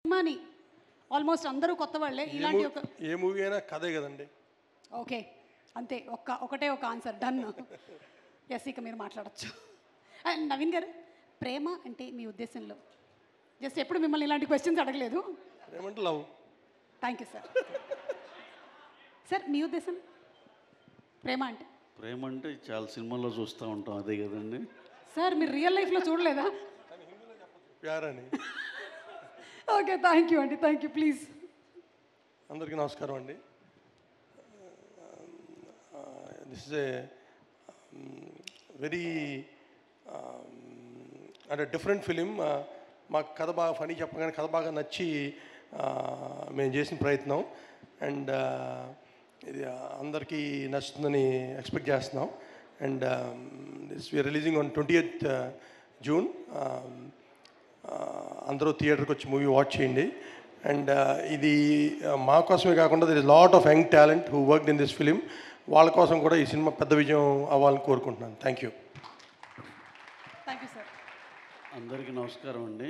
సినిమాని ఆల్మోస్ట్ అందరూ కొత్త వాళ్ళే. ఇలాంటి ఒక ఏ మూవీ అయినా కథే కదండి. ఓకే, అంతే. ఒకటే ఒక ఆన్సర్, డన్. ఎస్, ఇక మీరు మాట్లాడచ్చు. నవీన్ గారు, ప్రేమ అంటే మీ ఉద్దేశంలో? జస్ట్ ఎప్పుడు మిమ్మల్ని ఇలాంటి క్వశ్చన్స్ అడగలేదు. ఏమంటే love. Thank you sir. Sir, మీ ఉద్దేశం ప్రేమ అంటే? ప్రేమ అంటే చాలా సినిమాల్లో చూస్తూ ఉంటాం, అదే కదండి. సార్, మీరు రియల్ లైఫ్లో చూడలేదా? ప్యార్ అని. ఓకే, థ్యాంక్ యూ అండి, థ్యాంక్ యూ. ప్లీజ్. అందరికీ నమస్కారం అండి. దిస్ ఇస్ ఏ వెరీ అంటే డిఫరెంట్ ఫిలిం. మాకు కథ బాగా ఫనీ చెప్పగానే కథ బాగా నచ్చి మేము చేసిన ప్రయత్నం. అండ్ ఇది అందరికీ నచ్చుతుందని ఎక్స్పెక్ట్ చేస్తున్నాం. And this we're releasing on 20th June. అందరూ థియేటర్కి వచ్చి మూవీ వాచ్ చేయండి. అండ్ ఇది మా కోసమే కాకుండా there is lot of young talent who worked in this film. వాళ్ళ కోసం కూడా ఈ సినిమా పెద్ద విజయం అవ్వాలని కోరుకుంటున్నాను. Thank you. Thank you sir. అందరికీ నమస్కారం అండి.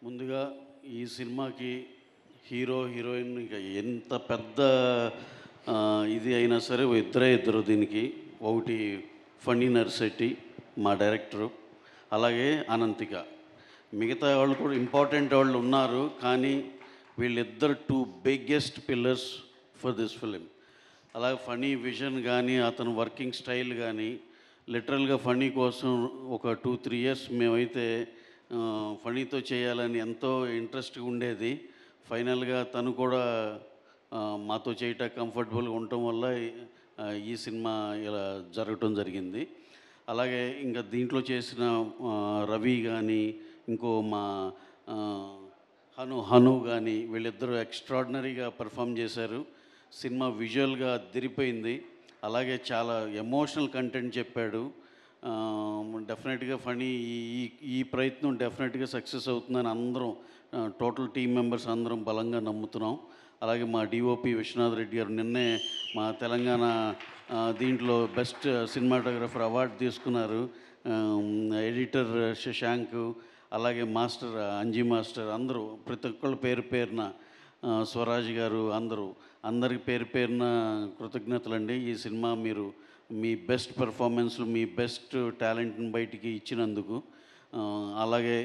ముందుగా ఈ సినిమాకి హీరో హీరోయిన్ ఇక ఎంత పెద్ద ఇది అయినా సరే ఇద్దరు దీనికి. ఒకటి ఫణి నర్శెట్టి మా డైరెక్టరు, అలాగే అనంతిక. మిగతా వాళ్ళు కూడా ఇంపార్టెంట్ వాళ్ళు ఉన్నారు, కానీ వీళ్ళిద్దరు 2 biggest pillars for this film. అలాగే ఫనీ విజన్ కానీ అతను వర్కింగ్ స్టైల్ కానీ లిటరల్గా ఫనీ కోసం ఒక 2-3 years మేమైతే ఫనీతో చేయాలని ఎంతో ఇంట్రెస్ట్గా ఉండేది. ఫైనల్గా తను కూడా మాతో చేయటం కంఫర్టబుల్గా ఉండటం వల్ల ఈ సినిమా ఇలా జరగటం జరిగింది. అలాగే ఇంకా దీంట్లో చేసిన రవి కానీ ఇంకో మా హను కానీ వీళ్ళిద్దరూ ఎక్స్ట్రాడినరీగా పర్ఫామ్ చేశారు. సినిమా విజువల్గా అదిరిపోయింది. అలాగే చాలా ఎమోషనల్ కంటెంట్ చెప్పాడు. డెఫినెట్గా ఫనీ ఈ ప్రయత్నం డెఫినెట్గా సక్సెస్ అవుతుందని అందరం టోటల్ టీం మెంబర్స్ అందరం బలంగా నమ్ముతున్నాం. అలాగే మా డిఓపి విశ్వనాథ్ రెడ్డి గారు నిన్నే మా తెలంగాణ దీంట్లో బెస్ట్ సినిమాటోగ్రఫర్ అవార్డు తీసుకున్నారు. ఎడిటర్ శశాంక్, అలాగే మాస్టర్ అంజీ మాస్టర్, అందరూ ప్రతి ఒక్కళ్ళు పేరు పేరున, స్వరాజ్ గారు, అందరికి పేరు పేరున కృతజ్ఞతలండి. ఈ సినిమా మీరు మీ బెస్ట్ పెర్ఫార్మెన్స్లు, మీ బెస్ట్ టాలెంట్ని బయటికి ఇచ్చినందుకు. అలాగే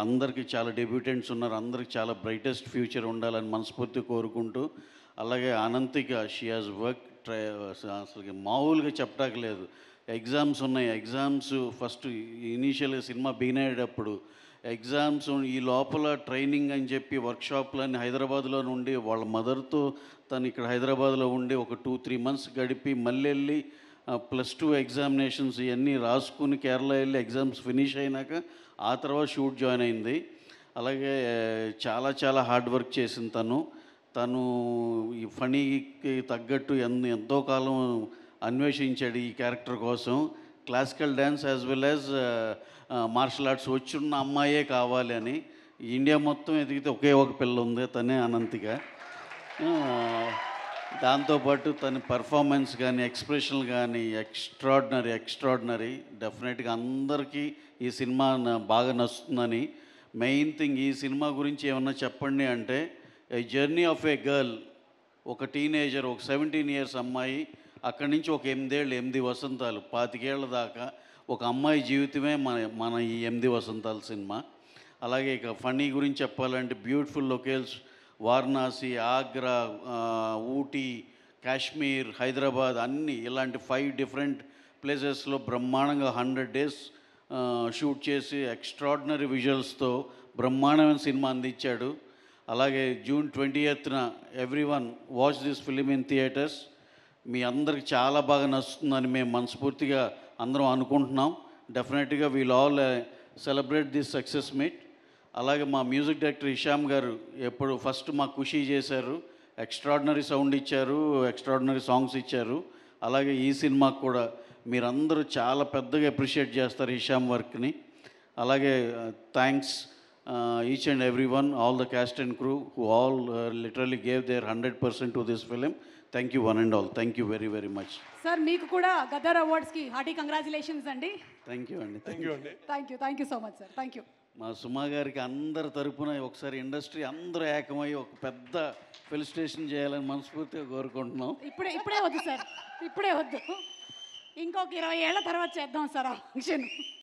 అందరికీ చాలా డెబ్యూటెంట్స్ ఉన్నారు, అందరికి చాలా బ్రైటెస్ట్ ఫ్యూచర్ ఉండాలని మనస్ఫూర్తిగా కోరుకుంటూ, అలాగే అనంతిక షీ హాజ్ వర్క్ అసలు మామూలుగా చెప్పటానికి ఎగ్జామ్స్ ఉన్నాయి. ఎగ్జామ్స్ ఫస్ట్ ఇనీషియల్గా సినిమా బిగిన్ అయ్యేటప్పుడు ఎగ్జామ్స్ ఈ లోపల ట్రైనింగ్ అని చెప్పి వర్క్షాప్లని హైదరాబాద్లో నుండి వాళ్ళ మదర్తో తను ఇక్కడ హైదరాబాద్లో ఉండి ఒక 2-3 months గడిపి మళ్ళీ వెళ్ళి +2 ఎగ్జామినేషన్స్ ఇవన్నీ రాసుకుని కేరళ వెళ్ళి ఎగ్జామ్స్ ఫినిష్ అయినాక ఆ తర్వాత షూట్ జాయిన్ అయింది. అలాగే చాలా హార్డ్ వర్క్ చేసింది తను ఈ ఫనీకి తగ్గట్టు ఎంతో కాలం అన్వేషించాడు ఈ క్యారెక్టర్ కోసం. Classical dance as well as martial arts వచ్చున్న అమ్మాయే కావాలి అని. ఇండియా మొత్తం ఎదిగితే ఒకే ఒక పిల్ల ఉంది, తనే అనంతిక. దాంతోపాటు తన పర్ఫార్మెన్స్ కానీ ఎక్స్ప్రెషన్ కానీ ఎక్స్ట్రాడినరీ. డెఫినెట్గా అందరికీ ఈ సినిమా బాగా నచ్చుతుందని. మెయిన్ థింగ్, ఈ సినిమా గురించి ఏమన్నా చెప్పండి అంటే, ఏ జర్నీ ఆఫ్ ఏ గర్ల్, ఒక టీనేజర్, ఒక 17 years అమ్మాయి, అక్కడి నుంచి ఒక 8 వసంతాలు 25 ఏళ్ల దాకా ఒక అమ్మాయి జీవితమే మన ఈ 8 వసంతాల సినిమా. అలాగే ఇక ఫనీ గురించి చెప్పాలంటే బ్యూటిఫుల్ లొకేషన్స్, వారణాసి, ఆగ్రా, ఊటీ, కాశ్మీర్, హైదరాబాద్, అన్నీ ఇలాంటి 5 different ప్లేసెస్లో బ్రహ్మాండంగా 100 days షూట్ చేసి ఎక్స్ట్రాడినరీ విజువల్స్తో బ్రహ్మాండమైన సినిమా అందించాడు. అలాగే June 20th everyone watch this film in theatres. మీ అందరికి చాలా బాగా నచ్చుతుందని మేము మనస్ఫూర్తిగా అందరం అనుకుంటున్నాం. Definitely we'll all celebrate this success meet. అలాగే మా మ్యూజిక్ డైరెక్టర్ హిషామ్ గారు ఎప్పుడు ఫస్ట్ మా ఖుషి చేశారు, ఎక్స్ట్రాడినరీ సౌండ్ ఇచ్చారు, ఎక్స్ట్రాడినరీ సాంగ్స్ ఇచ్చారు. అలాగే ఈ సినిమాకు కూడా మీరందరూ చాలా పెద్దగా అప్రిషియేట్ చేస్తారు హిషామ్ వర్క్ని. అలాగే thanks each and every one, all the cast and crew who all literally gave there 100% to this film. Thank you one and all. Thank you very much. Sir, మీకు కూడా గదర్ అవార్డ్స్కి హార్టీ కంగ్రాచులేషన్స్ అండి. Thank you అండి. Thank you అండి. Thank you so much sir. Thank you. మా సుమా గారికి అందరి తరపున ఒకసారి ఇండస్ట్రీ అందరూ ఏకమై ఒక పెద్ద ఫెలిసిటేషన్ చేయాలని మనస్ఫూర్తిగా కోరుకుంటున్నాం. ఇప్పుడే వద్దు సార్, ఇప్పుడే వద్దు. ఇంకొక 20 ఏళ్ల తర్వాత చేద్దాం సార్ ఆ ఫంక్షన్.